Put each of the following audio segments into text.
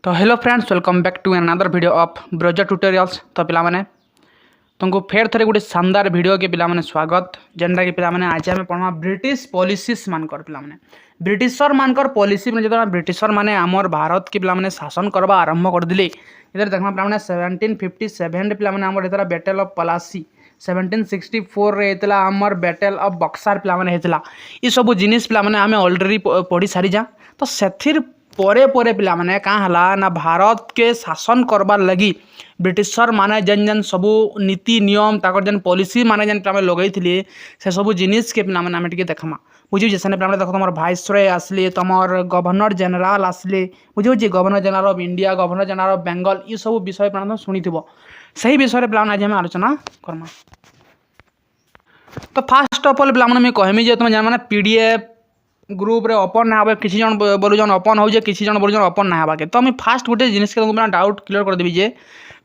तो hello friends, welcome back to another video of browser tutorials. तो पिला माने तुमको फेर थे गोटे शानदार वीडियो के पिला माने स्वागत। जेनटा कि पिला माने आज आम पढ़ा ब्रिटिश पॉलिसीज मानकर पिला माने ब्रिटिशर मानकर पॉलिसी में जो ब्रिटिशर माने आमर भारत के पिला माने शासन करवा आरंभ कर दिले। इधर देखना पिला माने 1757 पिला माने आमर हेतला बैटल ऑफ पलासी, 1764 रे हेतला आमर बैटल ऑफ बक्सार पिला माने हेतला। ई सब जिनिस पिला माने आमे ऑलरेडी पढ़ी सारी जा। तो सेथिर परे परे पिला माने का हला ना भारत के शासन करबार लगी ब्रिटिशर माने जन जन सबू नीति नियम ताकर जन पॉलिसी माने जन पिला लगई थिले से सबू जिनिस के पिला माने टिके देखमा बुझियो जे सने पिला देखो तमर वाइसरॉय आसले, तमर गवर्नर जनरल आसले, बुझियो जे governor general of India, governor general of Bengal, ई सब विषय पिला सुनिथिबो। सही विषय पिला आज हम आलोचना करमा। तो फास्ट ऑफ ऑल पिला मैं कहमी जे तुम जान माने पीडीएफ ग्रुप रे ओपन ना होबे, किसी जन बोलुजन ओपन हो जे, किसी जन बोलुजन ओपन ना होबा के। तो मैं फास्ट गोटे जिनिस के तुमको डाउट क्लियर कर देबी जे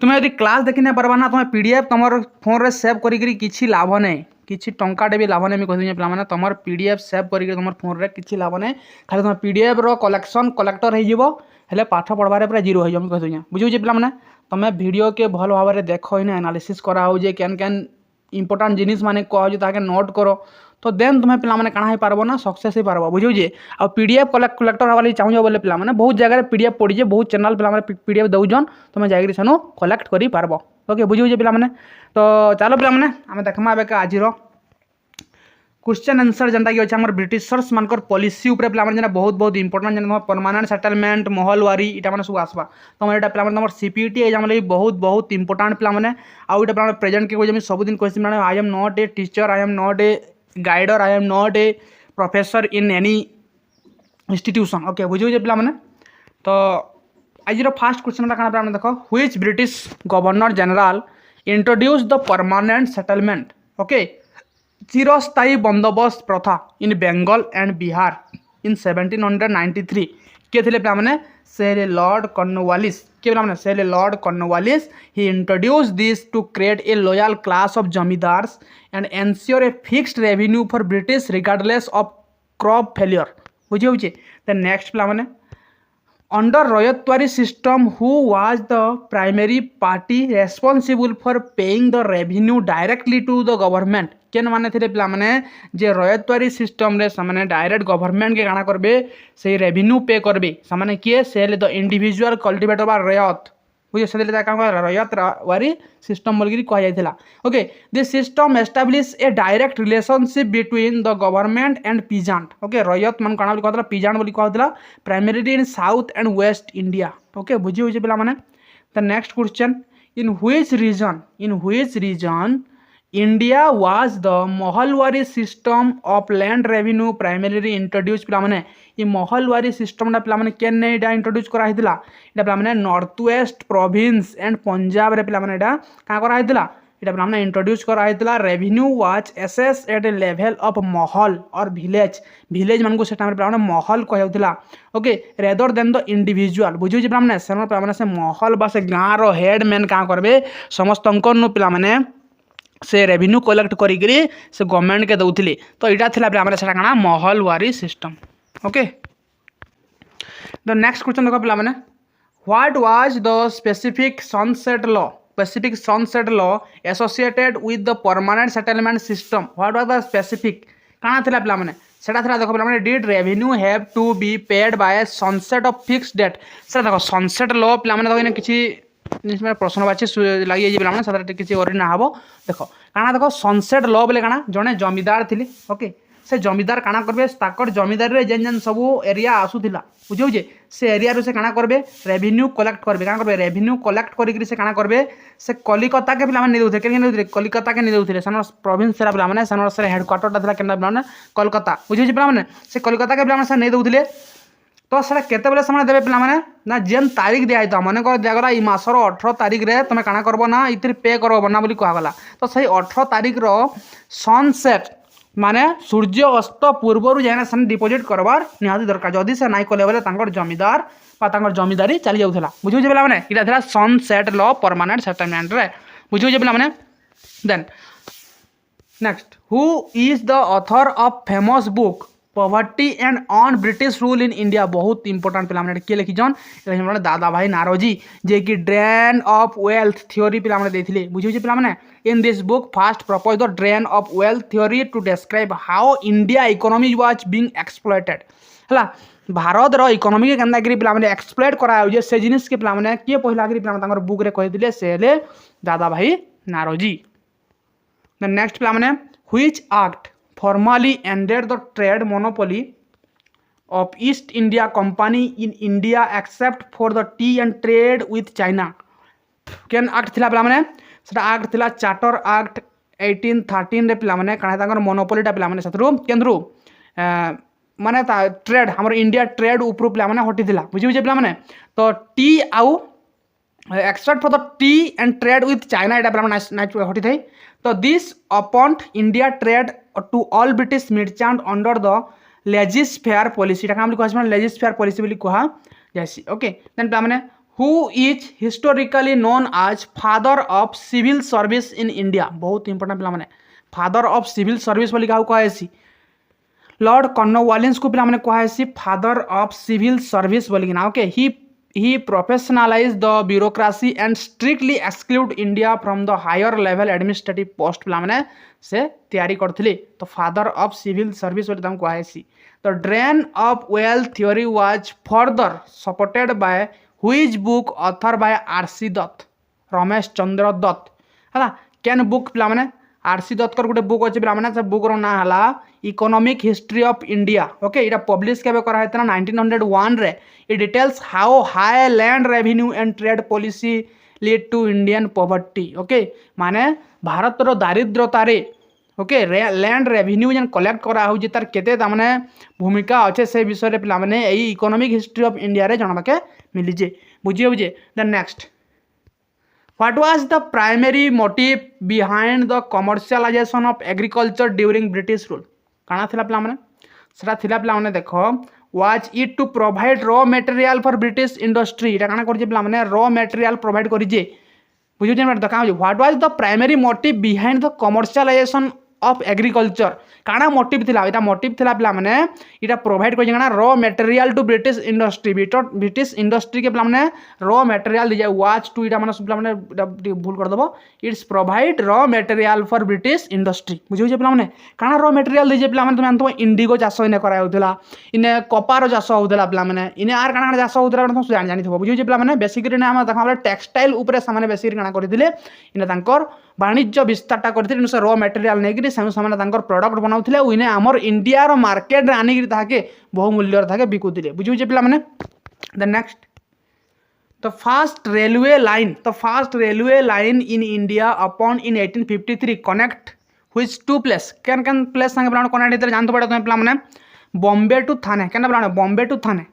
तुम यदि क्लास देखि ना परबा ना तुम पीडीएफ तमर फोन रे सेव करी करी किछि लाभ नै, किछि टंकाटे भी लाभ नै। मैं कहदिन पिला माने तमर पीडीएफ सेव करी तमर फोन रे किछि लाभ नै, खाली तुम पीडीएफ रो कलेक्शन कलेक्टर हो जिवो, हेले पाठ पढ़बारे पूरा जीरो हो जाम कहदिन। बुझियो जे पिला माने तमे वीडियो के भल भाव रे देखो इन एनालिसिस करा हो जे केन केन इंपोर्टेंट जिनिस माने कह जे ताके नोट करो, तो देन तुम्हें पिला माने काना पारबो ना सक्सेस ही पारबो। बुझियो जे आ पीडीएफ कलेक्टर हवाली चाहू बोले पिला माने बहुत जगह पीडीएफ पड़ी जे, बहुत चैनल पिला माने पीडीएफ दउजन, तुम्हें जागिरी सनु कलेक्ट करी पारबो। ओके बुझियो जे पिला माने। तो चलो पिला माने आमे देखमा बेका आजिरो क्वेश्चन आंसर जनता कि हमर ब्रिटिशर्स मानकर पॉलिसी ऊपर पिला माने बहुत बहुत इंपोर्टेंट जन परमानेंट सेटलमेंट, महलवारी इटा माने सब आसबा। तो एटा पिला माने हमर सीपीटी एग्जाम ले बहुत बहुत इंपोर्टेंट पिला माने। आ इटा पिला माने प्रेजेंट के कोइ जमी सब दिन क्वेश्चन माने I am not a teacher, I am not a guider, I am not a professor in any institution. Okay बुझियो जे पिला माने। तो आज फास्ट क्वेश्चन का पिला माने देखो, which British governor general introduce the permanent settlement, okay चिरस्थायी बंदोबस्त प्रथा इन बेंगल एंड बिहार इन 1793 के थे पिला माने से लॉर्ड कॉर्नवालिस के पिला माने से Lord Cornwallis. He introduce this to create a loyal class of zamindars and ensure a fixed revenue for British regardless of crop failure. बुझे होचे। द नेक्स्ट पिला माने under ryotwari system who was the primary party responsible for paying the revenue directly to the government. केन माने थे पिला माने जे ryotwari system रे सामाने डायरेक्ट गवर्नमेंट के काना करबे से रेवेन्यू पे करबे सामाने किए से द इंडिविजुअल कल्टीवेटर बा रयत। बुझे से रयत वारी सिस्टम बोलगिरी कह जाइथिला। Okay this system establish a direct relationship between the government and peasant. Okay ryot मन काना बोली कहतला, पीजेंट बोली कहतला, primarily in south and west India. Okay बुझी होजे पिला माने। The next question, in which region India was the mahalwari system of land revenue primarily introduce पिला माने। ये महलवारी सिस्टम पिला माने केन ने इडा इंट्रोड्यूस करा हितला, इडा पिला माने north west province and Punjab रे पिला माने इडा का करा हितला, इडा पिला माने इंट्रोड्यूस करा हितला। Revenue was assess at a level of mahal और विलेज मानको से टाइम पिला माने महल कह होतला। Okay rather than the individual. बुझियो जे पिला माने से पिला माने से महल बा से गां रो हेड मैन का करबे समस्त नु पिला माने से रेवेन्यू कलेक्ट करी से गवर्नमेंट के दउथिले। तो इटा थिला पिला माने सेटा काना Mahalwari system. Okay the next question देखो पिला माने, what was the specific sunset law associated with the permanent settlement system. What was the specific काना थिला पिला माने सेटा थिला देखो पिला माने, did revenue have to be paid by sunset of fixed date. सेटा देखो सनसेट लॉ पिला माने देखो किछि जिसमें प्रश्न बाची लगी पिला माने सदा किछि और ना हबो। देखो काना देखो सनसेट लॉ बोले काना जने जमीदार थिले। ओके से जमीदार काना करबे ताकर जमीदार रे जेन जेन सब एरिया आसुथिला, बुझियो जे से एरिया रो से काना करबे रेवेन्यू कलेक्ट करबे। काना करबे रेवेन्यू कलेक्ट करी से काना करबे से कलिकता के पिला माने नै दउथे, केन नै कलिकता के नै दउथिले सनर प्रोविंस सेरा पिला माने सनर से हेडक्वार्टर ता थिला केन पिला माने कोलकाता। बुझियो जे पिला माने से कलिकता के पिला माने से नै दउथिले। तो सेटा केते बेले समय देबे पिला माने ना जेन तारीख दिया आइता माने कर दियागला ई मासर 18 तारीख रे तुमे काना करबो ना इतिर पे करबो ना बोली कहा गला। तो सही 18 तारीख रो सनसेट माने सूर्य अस्त पूर्व जाने सन डिपोजिट करबार निहाती दरकार। जदि से नाइ कले बेले तांकर जमीदार बा तांकर जमीदारी चली जाउथला। बुझियो जे पिला माने इटा थिला सनसेट लॉ परमानेंट सेटलमेंट रे। बुझियो जे पिला माने। Then next, who is the author of famous book poverty and on British rule in India बहुत इंपोर्टेंट पिला किए लिखिछन दादा भाई नारोजी जे कि ड्रेन ऑफ वेल्थ थ्योरी पिला देथिले बुझियो पिला माने in this book first propose the drain of wealth theory to describe how India economy was being exploited हला भारत रो इकोनॉमी के केनता करी पिला माने एक्सप्लॉइट करा हो जे से जिनिस के पिला माने के पहिला करी पिला तांकर बुक रे कहि दिले से ले दादा भाई नारोजी द नेक्स्ट पिला माने which act formally ended the trade monopoly of East India Company in India except for the tea and trade with China केन एक्ट थिला पिला माने सेटा एक्ट थिला चार्टर एक्ट 1813 रे पिला माने काना तांकर मोनोपोलीटा पिला माने सतरु केंद्रु माने ता ट्रेड हमर इंडिया ट्रेड ऊपर पिला माने हटी थिला बुझि बुझे पिला माने तो टी आउ except for the tea and trade with China एटा पिला माने हटी थाई तो this opened India trade to all British merchant under the laissez faire policy हम कह लेजिस फेयर पॉलिसी बोली कहा जासी ओके देन माने who is historically known as father of civil service in India बहुत इंपोर्टेंट पिला माने फादर ऑफ सिविल सर्विस बोली क्या कहेसी लॉर्ड कॉर्नवालिस को पिला माने कहेसी फादर ऑफ सिविल सर्विस बोली ना okay he professionalized the bureaucracy and strictly exclude India from the higher level administrative post पिला माने से तैयारी करथिले तो फादर ऑफ सिविल सर्विस बोली ताम कहासी the drain of wealth theory was further supported by which book author by R.C. Dutt Ramesh Chandra Dutt हला केन book पिला माने R.C. दत्त कर गोटे बुक अछि पिला माने से बुक रो ना हला economic history of India okay इटा पब्लिश केबे करा हेतना 1901 रे it details how high land revenue and trade policy lead to Indian poverty okay माने भारत रो दारिद्रता रे ओके लैंड रेवेन्यू जन कलेक्ट करा हो जे तार केते ता माने भूमिका अच्छे से विषय रे पिला माने एई इकोनॉमिक हिस्ट्री ऑफ इंडिया रे जानबा के मिली जे बुझियो बुझे the next What was the primary motive behind the commercialization of agriculture during British rule? काना थिला पिला माने सेटा थिला पिला माने देखो was it to provide raw material for British industry एटा काना करजे पिला माने raw material provide करिजे बुझियो जे माने देखा what was the primary motive behind the commercialization of agriculture काना मोटिव थिला एटा मोटिव थिला पिला माने एटा प्रोवाइड कर जंगना raw material to British industry British industry के पिला माने रॉ मटेरियल दिया वाच टू एटा माने पिला माने भूल कर दबो it's provide raw material for British industry बुझियो जे पिला माने काना रॉ मटेरियल दिजे पिला माने तुम जानतो इंडिगो चाष इने करा होतला इने कपार चाष होतला पिला माने इने आर काना चाष होतला तुम जानि थबो बुझियो जे पिला माने बेसिकली ने हम देखा टेक्सटाइल ऊपर सामाने बेसिकली काना करथिले इने तांकर वाणिज्य विस्तारटा करथिले से रॉ मटेरियल नेगिरि सामाने तांकर प्रोडक्ट बनाउथिले उइने हमर इंडिया रो मार्केट रे आनिगिरि ताके बहुमूल्य थाके बिकुथिले बुझियो जे पिला माने the next the first railway line in India upon in 1853 connect which two place कैन प्लेस संगे पिला कनेक्ट हेतरे जानतो पड़े तुम पिला माने बॉम्बे टू थाने केना पिला Bombay to Thane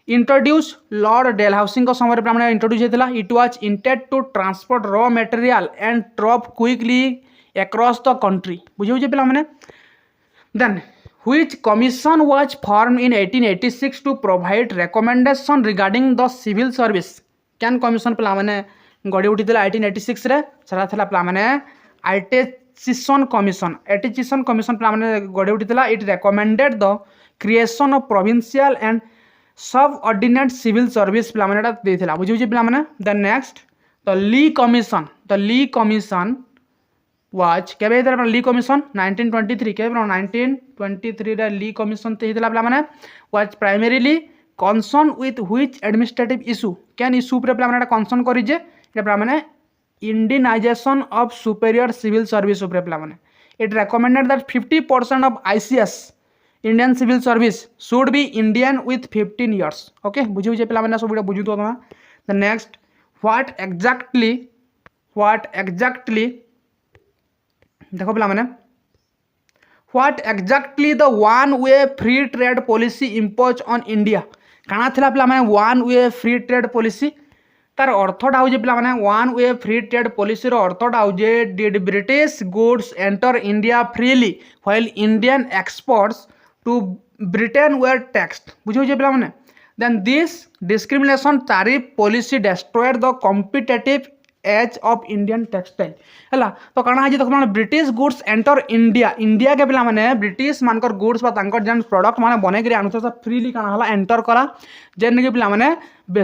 introduce lord Dalhousie समय पे इंट्रोड्यूस होता it was intended to transport raw material and troop quickly across the country बुझे पे मैंने then which commission was form in 1886 to provide recommendation regarding the civil service कैन commission पे मैंने गढ़ी उठी 1886 रे सेटा थिला पे मैंने आर्टिचिसन कमीशन पे मैंने गढ़ी उठी it recommended the creation of provincial and subordinate civil service पे मैंने देथिला बुझी पे मैंने the next the Lee commission which केबे हेतला ली कमीशन 1923 केबे 1923 रे ली कमीशन ते हेतला पे मैंने which primarily concern with which administrative issue कैन इशू पे मैंने कंसर्न करी जे पे मैंने Indianization of superior civil service पे मैंने it recommended that 50% of ICS Indian civil service should be Indian with 15 years okay बुझे पे मैंने सब बुझू तो द नेक्स्ट व्हाट एग्जैक्टली देखो पे मैंने what exactly the one way free trade policy impose on India काना थिला पे मैंने one way free trade policy तार अर्थटा हो पे मैंने one way free trade policy अर्थटा हो did British goods enter India freely while Indian exports to Britain were taxed बुझे पे मैंने then this discrimination tariff policy destroyed the competitive edge of Indian textile है। तो कण है देख British goods enter India India के पिला माने ब्रिटिश मानकर गुड्स जेन प्रोडक्ट माने बने आनुछ फ्रीली कण है एंटर कला जेन के पिला माने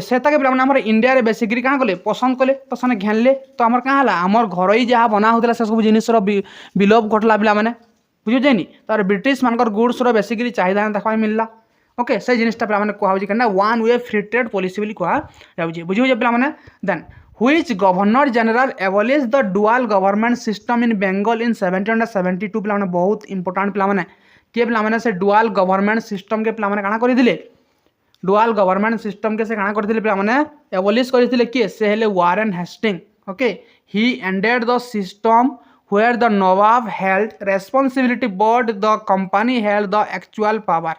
सेता के पिला माने इंडिया रे बेसिकली कण कले पसंद कले तो से घेनले तो आमर क्या है आमर घर ही जहाँ बना होता से सब जिनर विलोप घटला पिला माने बुझे तार ब्रिटिश मानकर गुड्स बेसिकली चाहिदा देखा मिलला। ओके से जिनिसटा पे मैंने कहुच्छे क्या one way free trade policy बोली कहुच्छे बुझे पे मैंने then which governor general abolish the dual government system in Bengal in 1772 पे बहुत इंपोर्टेंट पे मैंने किए पे मैंने से डुअल गवर्नमेंट सिस्टम के पे मैंने काଣା करथिले डुअल गवर्नमेंट सिस्टम के से काଣା करथिले पे मैंने एबॉलिश करथिले किए से हेले Warren Hasting. Okay he ended the system where the Nawab held responsibility but the company held the actual power।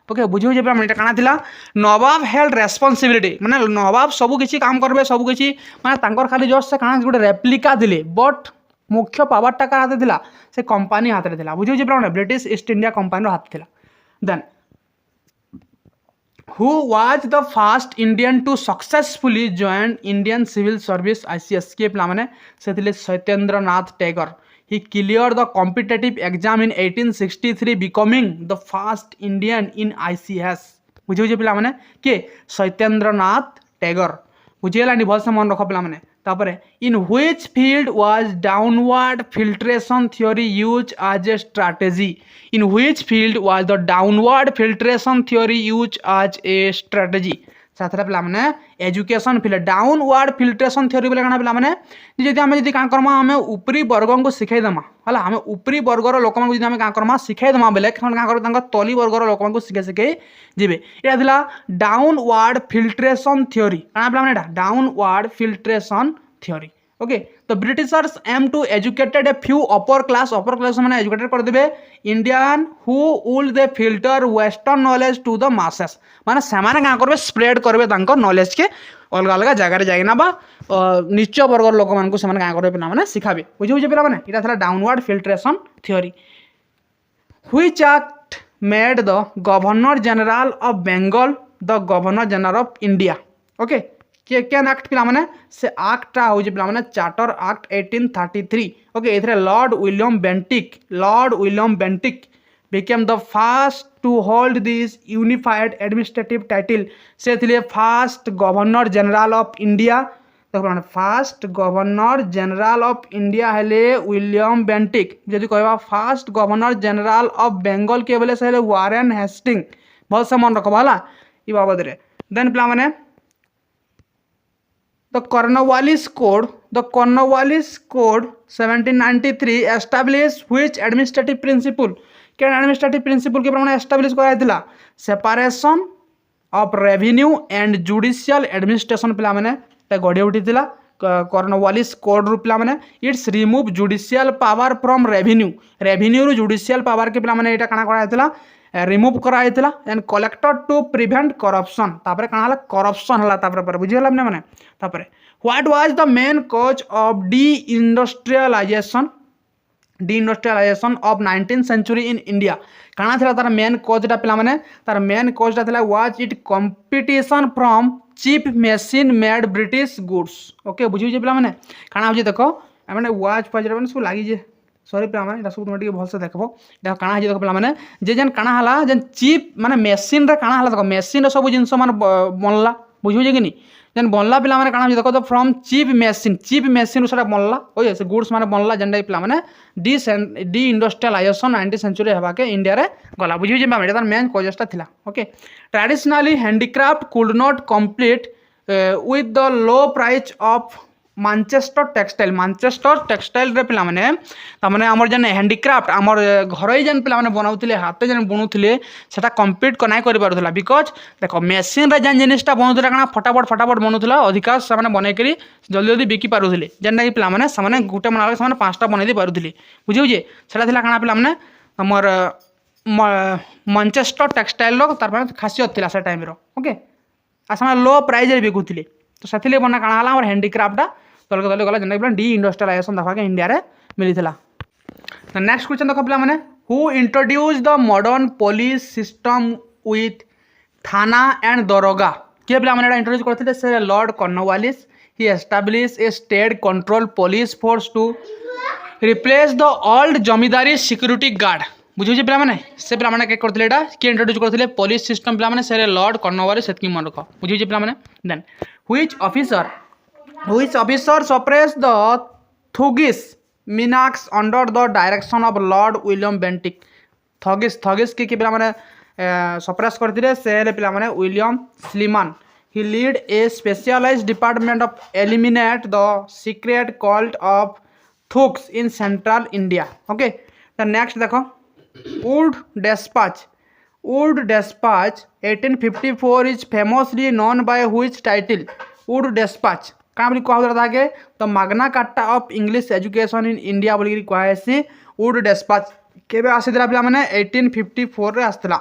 Okay बुझे जे मैंने काना थिला नवाब हेल्ड रेस्पॉन्सिबिलिटी माने नवाब सबु किछि काम करबे सबु किछि माने तांकर खाली जस्ट से काना गोटे रेप्लिका दिले बट मुख्य पावरटा का हाथ थिला से कंपनी हाथ रे थिला बुझे जे मैंने ब्रिटिश ईस्ट इंडिया कंपनी रो हाथ थिला। Then who was the first Indian to successfully join Indian civil service ICS के प्ला माने से थिले Satyendra Nath Tagore. He cleared the competitive exam in 1863 becoming the first Indian in ICS। बुझे पिला माने के सत्येंद्र नाथ टैगोर बुझेलानी भल से मन रख पिला माने तापरे in which field was downward filtration theory use as a strategy in which field was the downward filtration theory use as a strategy साथरे पिला माने education field downward filtration theory बोले काना पिला माने जदि आमे जदि का करमा आमे ऊपरी वर्ग को सिखाई दमा हला आमे ऊपरी वर्गर लोक मानको जदि आमे का करमा सिखाई दमा बेले का कर तांका तली वर्गर लोक मानको सिखे सिखे जिबे एटा थिला डाउनवर्ड फिल्ट्रेशन थ्योरी काना पिला माने एटा डाउनवर्ड फिल्ट्रेशन थ्योरी। ओके तो Britishers aim to educated a few upper class माने एजुकेटेड कर देबे Indian who would they filter western knowledge to the masses माने सेमाने का करबे स्प्रेड करबे तांको नॉलेज के अलग अलग जगह रे जाइना बा नीच वर्गर लोक मानको सेमाने का करबे पिला माने सिखाबे बुझे पिला माने एटा थला downward filtration theory. Which act made the governor general of Bengal the governor general of India. Okay क्या एक्ट पिला माने से एक्टा हो जे पिला माने चार्टर एक्ट 1833। ओके एथरे lord William Bentinck became the first to hold this unified administrative title से थिले first governor general of India देखो first governor general of India हेले विलियम बेंटिक जदि कहबा first governor general of Bengal के बोले से हेले वारेन हेस्टिंग बहुत से मन रखबा हला ई बाबद रे। देन पिला माने The Cornwallis Code 1793 established which administrative principle क्या एडमिनिस्ट्रेटिव प्रिंसिपल के प्रमाण एस्टाब्लिश कराइथिला separation of revenue and judicial administration पिला माने गढ़ी उठीथिला कॉर्नवालिस कोड रु पिला माने its remove judicial power from revenue रु जुडिशियल पावर के पिला माने एटा काना कराइथिला रिमूव कराइथिला and collected to prevent corruption तापरे काना हला करप्शन हला तापरे पर बुझियला माने तापरे what was the main cause of deindustrialisation of 19th century in India काना थिला तार मेन कॉजटा पिला माने तार मेन कॉजटा थिला was it competition from cheap machine made British goods. Okay बुझी जे पिला माने काना होजे देखो माने वाच पाजर माने सब लागी जे सॉरी पिला माने एटा सब तुम टिके भल से देखबो एटा काना होजे देखो पिला माने जे जेन काना हला जेन चीप माने मशीन रे काना हला देखो मशीन रे सब जिंस माने बनला बुझी जे कि नी जेन बनला पिला माने काना देखो तो फ्रॉम चीप मशीन सेटा बनला ओए से गुड्स माने बनला जेंडा पिला माने डी इंडस्ट्रियलाइजेशन 19th सेंचुरी हेबा के इंडिया रे गला बुझी जे एटा तार मेन कॉजटा थिला। Okay traditionally handicraft could not complete with the low price of Manchester textile रे पिला माने ता माने हमर जेन हैंडीक्राफ्ट हमर घरई जेन पिला माने बनाउथिले हाथे जेन बनुथिले सेटा कंप्लीट नाइ करि पारुथला बिकॉज देखो मशीन रे जेन जिनिसटा बनुथला काना फटाफट बनुथला अधिकांश से माने बनै करी जल्दी बिकी पारुथले जेन कि पिला माने सामाने गुटे मनाले सामाने पांचटा बनै दे पारुथले बुझिउ जे सेटा थिला काना पिला माने हमर मानचेस्टर टेक्सटाइल रो तार माने खासियत थिला से टाइम रो। ओके आ सामाने लो प्राइस रे बिकुथले तो सेथिले बना काना हला हमर हैंडीक्राफ्ट तलके तले गला जेन डी इंडस्ट्रियलाइजेशन देखा के इंडिया रे मिलिथिला। तो नेक्स्ट क्वेश्चन देखो पिला माने who introduce the modern police system with thana and daroga. किए पे मैंने इंट्रोड्यूस करते से Lord Cornwallis he establish a state control police force to replace the old zamindari security guard बुझे पे मैंने से पे मैंने करते किए इंट्रोड्यूस करते पुलिस सिस्टम पे मैंने से लॉर्ड कॉर्नवालिस से मन रख बुझे पे मैंने then which officer suppress the thuggees menace under the direction of lord William Bentinck thuggees के पे मैंने सप्रेस करते से पे मैंने William Sleeman he lead a specialized department of eliminate the secret cult of thugs in central India. Okay, the next देखो Wood Despatch 1854 is famously known by which title? Wood Despatch क्या बोली कहा था के तो Magna Carta of English education in India बोली कहा है वुड डेस्पाच केबे आसीला पिला माने 1854 रे आस्तला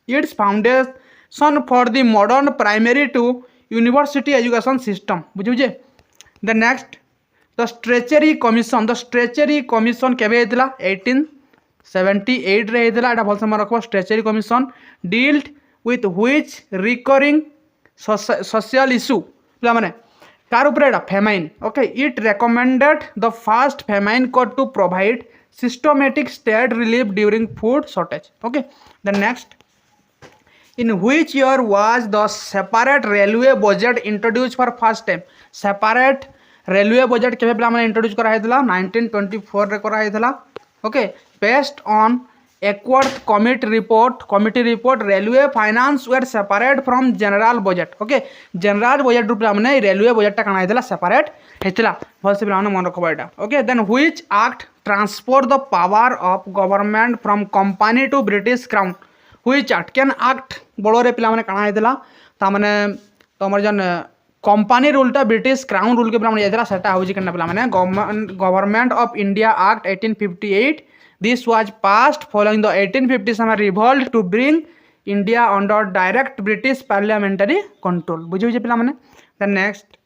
its foundation for the modern primary to university education system बुझे the next the Strachey commission केबे हेतिला 1878 रे हेतिला एटा भलसे मन रखबो Strachey commission dealt with which recurring social issue पिला माने कार ऊपर एटा famine okay it recommended the first famine code to provide systematic state relief during food shortage okay the next in which year was the separate railway budget introduced for first time separate railway budget केबे पे हमने introduce करा हैतला 1924 रे करा हैतला okay based on Eckworth committee report railway finance were separate from general budget okay general budget रूप हमने railway budget टा कना हैतला separate हैतला भलसे पे हमने मन रखबा एटा okay then which act transport the power of government from company to British crown which act can act बड़े पे कणा होता ताने तुम जन कंपनी रूलटा ब्रिटिश क्राउन रूल के पे सेटा हूँ पे government of India act 1858 this was passed following the 1857 revolt to bring India under direct British parliamentary control बुझे पे the next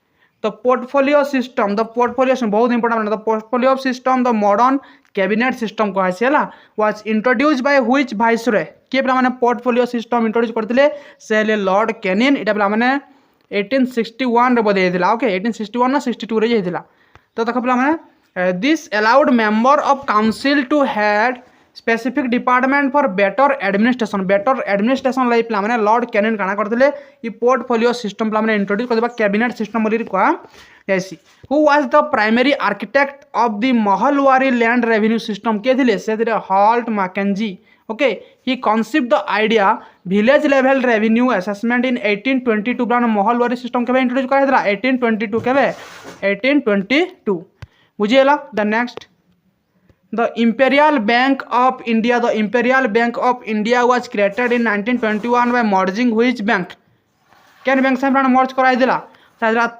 the portfolio system बहुत important the portfolio system the modern cabinet system कहे was introduced by which viceroy किए पे portfolio system introduce करते से Lord canine इटा पे 1861 रे बोधे होता ओके 1861 ना 62 रे होता तो देख पे this allowed member of council to head specific department for better administration like पे लॉर्ड कैनिन काना करते ये पोर्टफोलियो सिस्टम पे इंट्रोड्यूस कर कैबिनेट सिस्टम बोली कहा जैसी who was the primary architect of the Mahalwari land revenue system के थे से Holt Mackenzie okay he concept the idea village level revenue assessment in 1822 brown Mahalwari system के इंट्रोड्यूस करा 1822 के 1822 बुझिएला the next the imperial bank of India was created in 1921 by merging which bank कैन bank से merge कराइदिला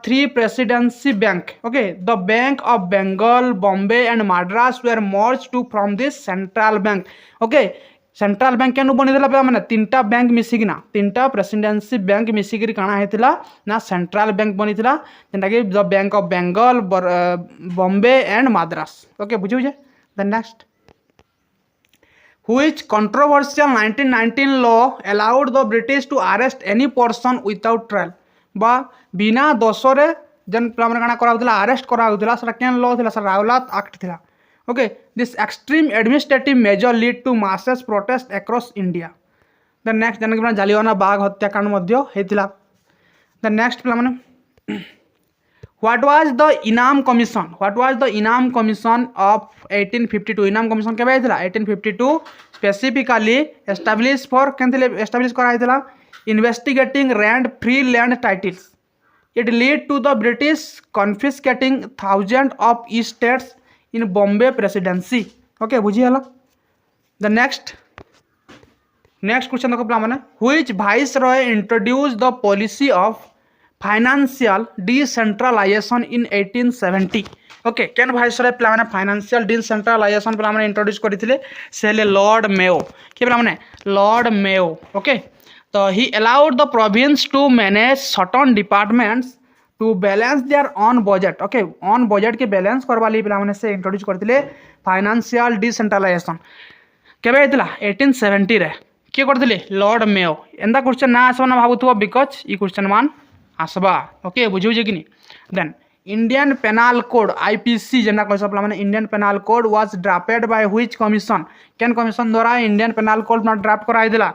three presidency bank okay the bank of Bengal Bombay and Madras were merge to from this central bank okay central bank क्या बनीदेला पे मैंने तीनटा bank मिसिकिना तीनटा presidency bank मिसिकी काना होता ना सेंट्रल बैंक बनी जेनटा कि the bank of Bengal Bombay and Madras okay बुझे the next which controversial 1919 law allowed the British to arrest any person without trial बा बिना दोषरे जेन पे काना करा अरेस्ट करा केन लॉ थी रावलात एक्ट थी okay this extreme administrative measure lead to masses protest across India the next जन जालियाना बाग हत्याकांड होता द नेक्स्ट पे what was the Inam commission of 1852 Inam commission के 1852 स्पेसिफिकली एस्टाब्लिश फॉर एस्टाब्लिश करा investigating rent free land titles it lead to the British confiscating thousand of states in Bombay presidency okay बुझीगला the next question देखो पे which viceroy introduce the policy of financial decentralisation in 1870 okay कैन viceroy पे financial decentralisation पे introduce करते से lord Mayo कि lord Mayo okay तो he allowed the province to manage certain departments to balance their own budget okay own budget के balance करवा पे से इंट्रोड्यूस करते फाइनेंशियल डिसेंट्रलाइजेशन केबे होता 1870 रे किए करथिले लॉर्ड मेयो एंदा क्वेश्चन ना आसबा ना भाबुथबो बिकज ई क्वेश्चन मान आसबा ओके बुझिउ कि नहीं then Indian penal code IPC जेना कह सकला माने Indian penal code was drafted by which commission केन कमीशन द्वारा इंडियन पेनाल कोड ना ड्राफ्ट कराई दिला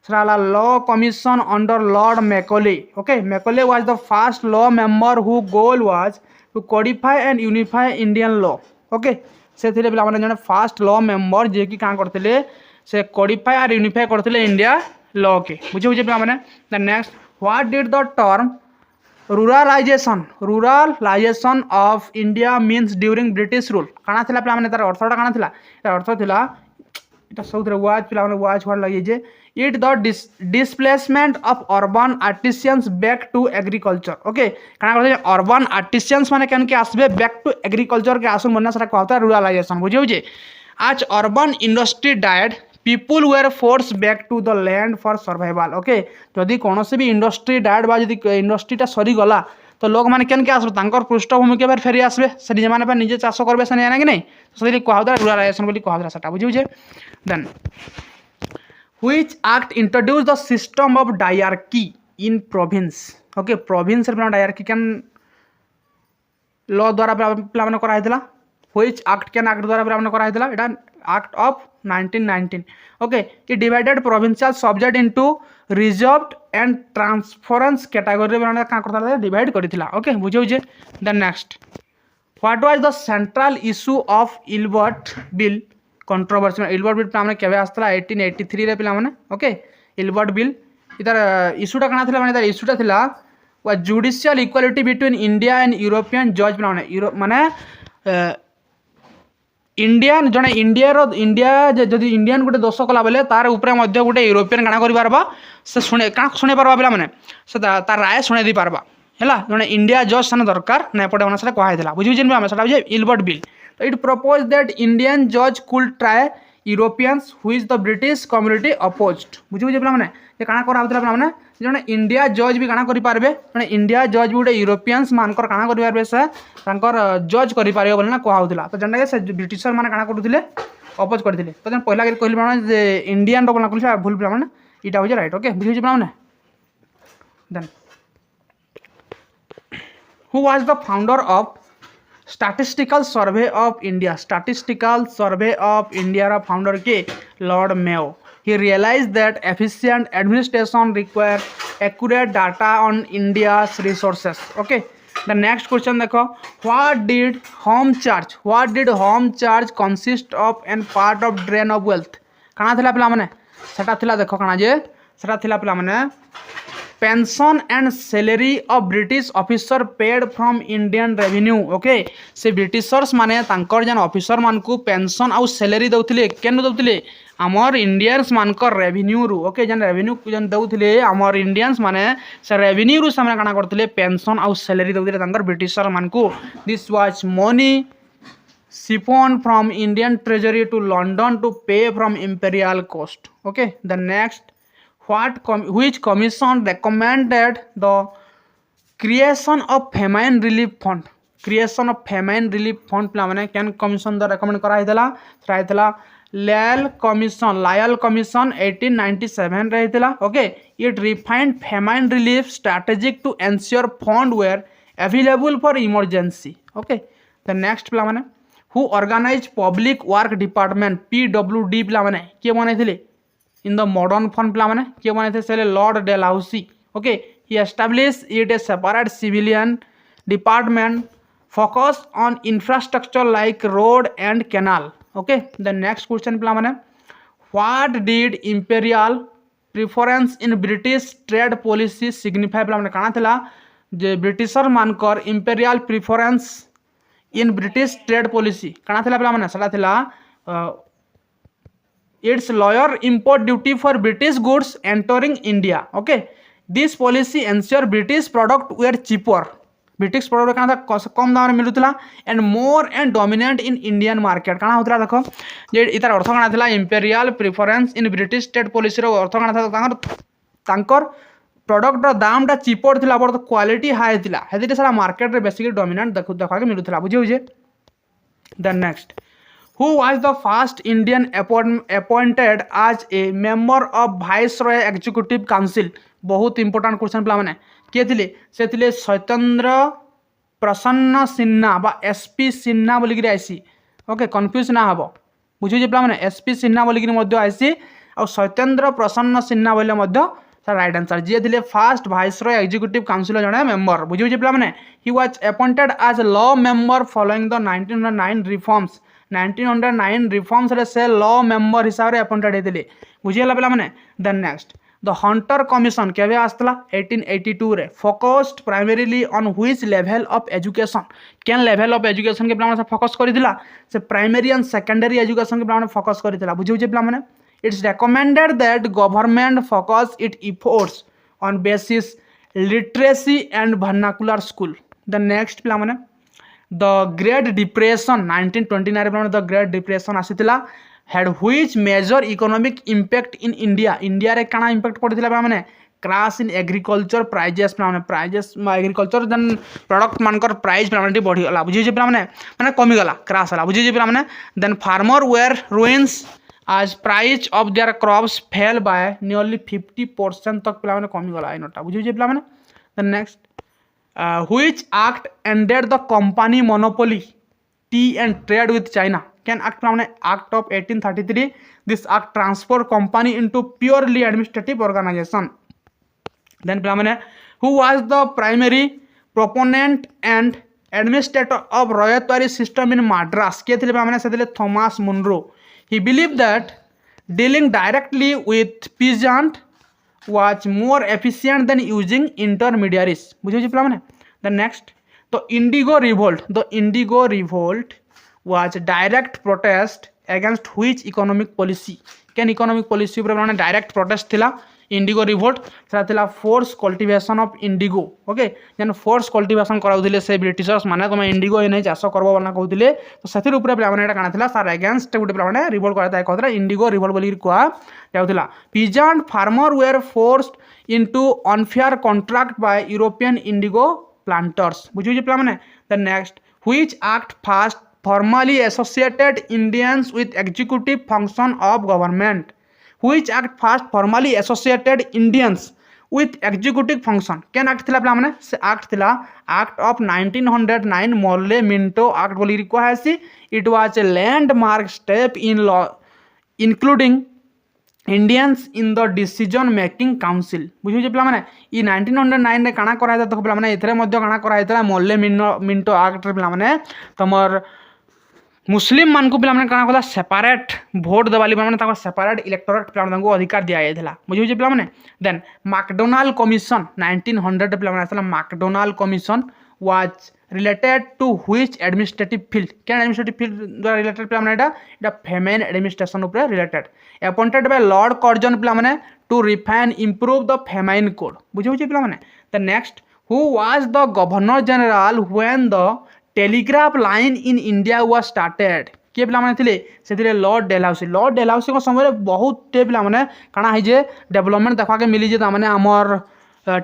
सला law commission under lord Macaulay okay Macaulay was the first law member who goal was to codify and unify Indian law okay से थिले पिला माने जने फर्स्ट लॉ मेंबर जे कि का करथिले से कोडिफाई और यूनिफाई करथिले इंडिया लॉ के बुझे पिला माने the next what did the term ruralisation of India means during British rule काना थिला पिला माने तार अर्थटा काना थिला तार अर्थ थिला इटा सबरे वाज पिला माने वाज वर्ड लागि जे it the displacement of urban artisans back to agriculture okay काना कहते अर्बन आर्टिसियंस माने केन के आसबे बैक टू एग्रीकल्चर के आसुन मन्ना सरा कहता रूरालाइजेशन बुझिउ जे आज urban industry died people were force back to the land for survival okay जदि कौन भी इंडस्ट्री डायरेक्ट बा जदि इंडस्ट्रीटा सरी गला तो लोग मैंने केन के आसबे तांकर पृष्ठभूमि के बार फेरी आसबे से निजे माने निजे चाष करबे से ना कि नहीं सदी कहउदा रूरलाइजेशन बोली कहउदा सेटा बुझिउ जे then which act introduce the system of dyarchy in province okay province रे डायरकी कैन लॉ द्वारा प्लान माने करा हेतला व्हिच एक्ट कैन एक्ट द्वारा प्लान करा हेतला एटा Act of 1919 okay it divided provincial subject into reserved and transference category में का करता डिवाइड करिथिला ओके बुझिउ जे then next what was the central issue of Ilbert bill controversy Ilbert bill हमने केबे आस्तला 1883 रे पिला माने ओके इल्बर्ट बिल इधर इशूटा काना थिला माने इधर इशूटा थिला वा judicial equality between India and European जज माने इंडियन जड़े इंडिया जदि इंडियन गोटे दोष कला बेले तार उपरे मध्य गोटे यूरोपियन काना करि पारबा से शुणे का शुणे पारबा पिला माने से तार राय शुणे दी पारबा हैला जड़े इंडिया जज सन दरकार ना पटे ओना से कहै दिला बुझिउ जेन हम सेटा बुझे इल्बर्ट बिल तो इट प्रपोज दैट इंडियन जज could try Europeans which the British community opposed बुझिउ जे पिला माने जे काना करा होतला पिला माने जड़े इंडिया जज भी काना करि पारबे जड़े इंडिया जज भी गोटे यूरोपियंस मानकर काना करि पारबे से तांकर जज करि पारियो बोले ना कहा होतला तो जनटा के से ब्रिटिशर माने काना करथिले अपोज करथिले तो जन पहिला के कहली माने जे इंडियन रो बोला कहली भूल पिला माने इटा हो जे राइट ओके बुझिउ जे पिला माने then who was the founder of statistical survey of India रा फाउंडर के Lord Mayo he realized that efficient administration require accurate data on India's resources okay the next question देखो what did home charge consist of and part of drain of wealth काना थिला पिला माने सेटा थिला देखो काना जे सेटा थिला पिला माने pension and salary of British officer paid from Indian revenue okay से ब्रिटिशर्स माने तांकर जन ऑफिसर मान को पेंशन आउ सैलरी दउथिले केन दउथिले आमर इंडियंस मानकर रेवेन्यू रु ओके जन रेवेन्यू जन दउथिले आमर इंडियंस माने से रेवेन्यू रु सामने काना करथिले पेंशन आउ सैलरी दउथिले तांकर ब्रिटिशर मान को this was money siphoned from Indian treasury to London to pay from imperial cost okay the next which commission recommended the creation of famine relief fund पिला माने कैन कमीशन द रेकमेंड करा हितला Lyell commission 1897 रे हितला okay it refined famine relief strategic to ensure fund were available for emergency okay the next पिला माने who organized public work department PWD पिला माने के बनाइथिले in the modern fund पिला माने के बनाइथे से Lord Dalhousie okay he established it a separate civilian department focused on infrastructure like road and canal okay the next question पिला माने what did imperial preference in British trade policy signify पिला माने काना थिला जे ब्रिटिशर मानकर imperial preference in British trade policy काना थिला पिला माने सला थिला its lower import duty for British goods entering India okay this policy ensure British product were cheaper British product काना कम दाम मिलुला and more and dominant in Indian market काना होतला देखो जे इतार अर्थ काना थिला imperial preference in British trade policy रो अर्थ काना था तांकर प्रोडक्ट रो दामटा चीपर थिला बड़ क्वालिटी हाई थिला हेदिटे सारा मार्केट रे बेसिकली डोमिनेंट देखा के मिलुला बुझिउ जे then next who was the first Indian appointed as a member of viceroy executive council. बहुत इंपोर्टेंट क्वेश्चन पिला माने किए थिले से थिले सत्येंद्र प्रसन्न सिन्हा बा एसपी सिन्हा बोलिक आईसी। ओके कन्फ्यूज ना हबो बुझे पिला माने एसपी सिन्हा बोलिक मध्य आईसी और सत्येंद्र प्रसन्न सिन्हा बोले मध्य सर राइट आंसर जी थे फास्ट वाइसरॉय एग्जीक्यूटिव काउंसिल जड़े मेंबर बुझे पिला माने he was appointed as law member following the 1909 reforms. 1909 reforms रे से लॉ मेंबर हिसाब से अपॉइंटेड होते बुझीगला पिला माने। Then next the Hunter commission केबे आसला 1882 रे focused primarily on which level of education केन लेवल ऑफ एजुकेशन के पिला से फोकस करथिला से प्राइमरी एंड सेकेंडरी एजुकेशन के पिला फोकस करथिला बुझे पिला माने। It's recommended that government focus its efforts on basis literacy and vernacular school. The next पिला माने the Great Depression 1929 रे the Great Depression आसीतिला had which major economic impact in India India रे काना impact पड़थिला पिला माने crash in agriculture prices पिला माने prices agriculture जन product मानकर price पिला माने बढ़ी गला बुझी जे पिला माने कमी गला crash हला बुझी जे पिला माने then farmer were ruins as price of their crops fell by nearly 50% तक पिला माने कमी गला इनटा बुझी जे पिला माने। the next which act ended the company monopoly tea and trade with China can act पिला माने act of 1833 this act transformed company into purely administrative organization। then पिला माने who was the primary proponent and administrator of royalty system in Madras के थिले पिला माने से थिले Thomas Munro. He believed that dealing directly with peasant was more efficient than using intermediaries बुझे पिला माने। The next the Indigo revolt was direct protest against which economic policy can economic policy ऊपर माने direct protest थिला Indigo revolt सेटा थिला force cultivation of Indigo. Okay जन force cultivation कराउथिले से ब्रिटिशर्स माने तुम इंडिगो नै चाष करबो बना कहउथिले तो सेतिर ऊपर पिला माने एटा काना थिला सर अगेंस्ट गुटे पिला माने रिवोल्ट करता कहथला इंडिगो रिवोल्ट बोली कुआ जाउथिला। Peasant farmer were forced into unfair contract by European indigo planters बुझियो जे पिला माने। The next which act first formally associated Indians with executive function of government which act first formally associated Indians with executive function केन act थिला पिला माने से act थिला act of 1909 Morley Minto act बोली कुआ हैसी। it was a landmark step in law including Indians in the decision making council बुझियो जे पिला माने ई 1909 रे काना करा तो पिला माने एथरे मध्य काना करा हैतला मोर्ले मिंटो act रे पिला माने तमर मुस्लिम मान को पिला माने काना कला सेपरेट वोट देवाली माने सेपरेट इलेक्टोरेट पिला माने अधिकार दिया जायथिला बुझियो जे पिला माने। देन मैकडोनाल्ड कमिशन 1900 पिला माने आसला McDonald commission was related to which administrative field केन एडमिनिस्ट्रेटिव फील्ड द्वारा रिलेटेड पिला माने एटा फेमेन एडमिनिस्ट्रेशन ऊपर related appointed by Lord Curzon पिला माने to refine improve the famine code बुझियो जे पिला माने। The next who was the governor general when the telegraph line in India was started किए पिला माने थिले से थिले लॉर्ड डेलहाउसी को समय बहुत टे पिला माने काना है जे डेवलपमेंट देखा के मिली जे ता माने हमर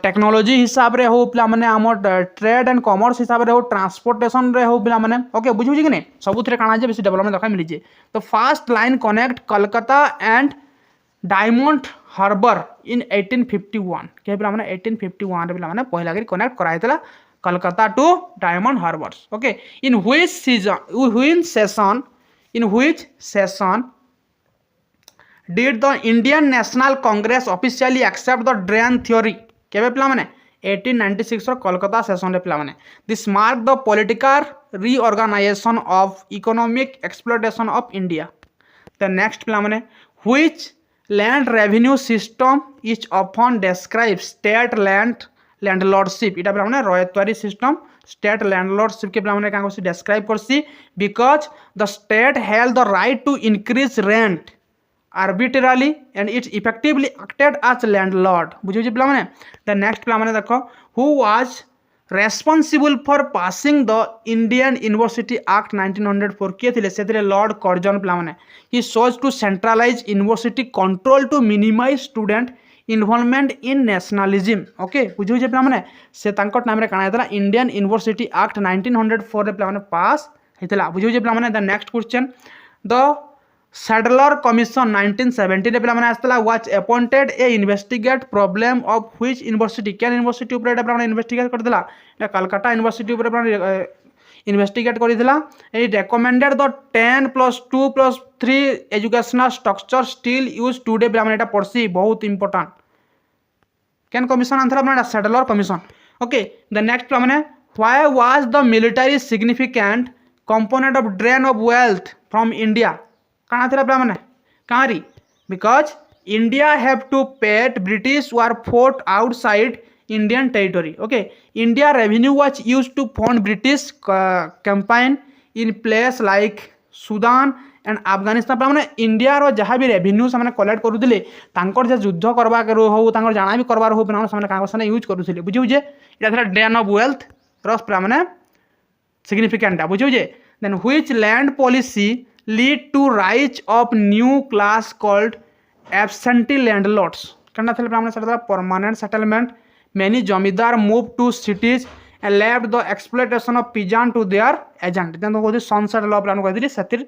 टेक्नोलॉजी हिसाब रे हो पिला माने हमर ट्रेड एंड कॉमर्स हिसाब रे हो ट्रांसपोर्टेशन रे हो पिला माने ओके बुझु कि नै सबुथरे काना जे बेसी डेवलपमेंट देखा मिली जे तो first line connect Calcutta and diamond harbour in 1851 के पिला माने 1851 रे पिला माने पहिला करी connect कराइतला Kolkata to Diamond Harbors. Okay, in which session did the Indian National Congress officially accept the drain theory? केबे पिला माने 1896 रो कोलकाता सेशन रे पिला माने this marked the political reorganization of economic exploitation of India. The next पिला माने which land revenue system is often described state लैंडलॉर्डशिप इटा पिला माने रॉयतवारी सिस्टम स्टेट लैंडलॉर्डशिप के पिला माने का को डिस्क्राइब करसी because the state have the right to increase rent arbitrarily and its effectively acted as landlord बुझियो जे पिला माने। द नेक्स्ट पिला माने देखो who was responsible for passing the Indian university act 1904 के थिले से थिले लॉर्ड कर्जन पिला माने he sought to centralise university control to minimise student involvement in nationalism okay बुझियो जे पिला माने से तांकट नाम रे काना हेतला इंडियन यूनिवर्सिटी एक्ट 1904 रे पिला माने पास हेतला बुझियो जे पिला माने। The next question the Sadler commission 1970 पे मैंने आसला was appointed a investigate problem of which university क्या यूनिवर्सिटी ऊपर एटा इन्वेस्टिगेट करथिला एटा कलकत्ता यूनिवर्सिटी ऊपर इन्वेस्टिगेट करथिला a recommended the 10+2+3 educational structure still use today पे एटा पढ़सी बहुत इंपोर्टेंट कैन कमिशन आंसर अपना Sadler commission okay the next मैंने why was the military significant component of drain of wealth from India कहाँ थी पे मैंने कहाँ री because India have to paid British war fought outside Indian territory okay India revenue was use to fund British campaign in place like Sudan and Afghanistan मैंने India रो जहाँ भी revenue से कलेक्ट करुले जो युद्ध करवार हो जाना भी करवार हो पे यूज करुले बुझे इटा ड्रेन ऑफ वेल्थ मैंने सिग्निफिकेंट बुझे then which land policy lead to rise of new class called absentee landlords करना थे permanent settlement many जमींदार moved to cities and left the exploitation of peasant to their agent then को sunset law plan कहती सेतिर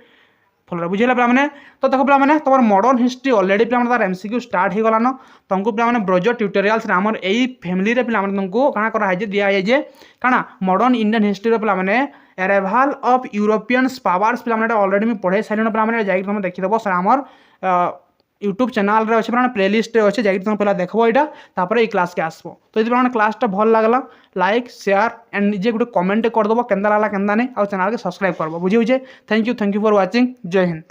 फल बुझेगा पे मैंने तो देखो पे मैंने तुम मॉडर्न हिस्ट्री ऑलरेडी पे तार एमसीक्यू स्टार्ट हो गलान तुमको पे मैंने ब्रोजो ट्यूटोरियल्स आम यही फैमिली रे पे तुमको कଣା कराई दिखाई जे कଣା मॉडर्न इंडियन हिस्ट्री पे मैंने अराइवल ऑफ यूरोपियंस पावर्स पे मैंने ऑलरेडी मैं पढ़े सारे पे मैंने जाकि तुम देखीदेव सर आमर यूट्यूब चैनल रे अच्छे पे प्लेलिस्ट रे अच्छे जाकि तुम पहला देखो यहाँ तापर ये क्लास के आसबो तो ये मैंने क्लासटा भल लगला लाइक शेयर एंड निजे गोटे कमेंट करदेव केन्दा लगला केन्दा नहीं और चैनल के सब्सक्राइब करबो बुझे थैंक यू फॉर वाचिंग जय हिंद।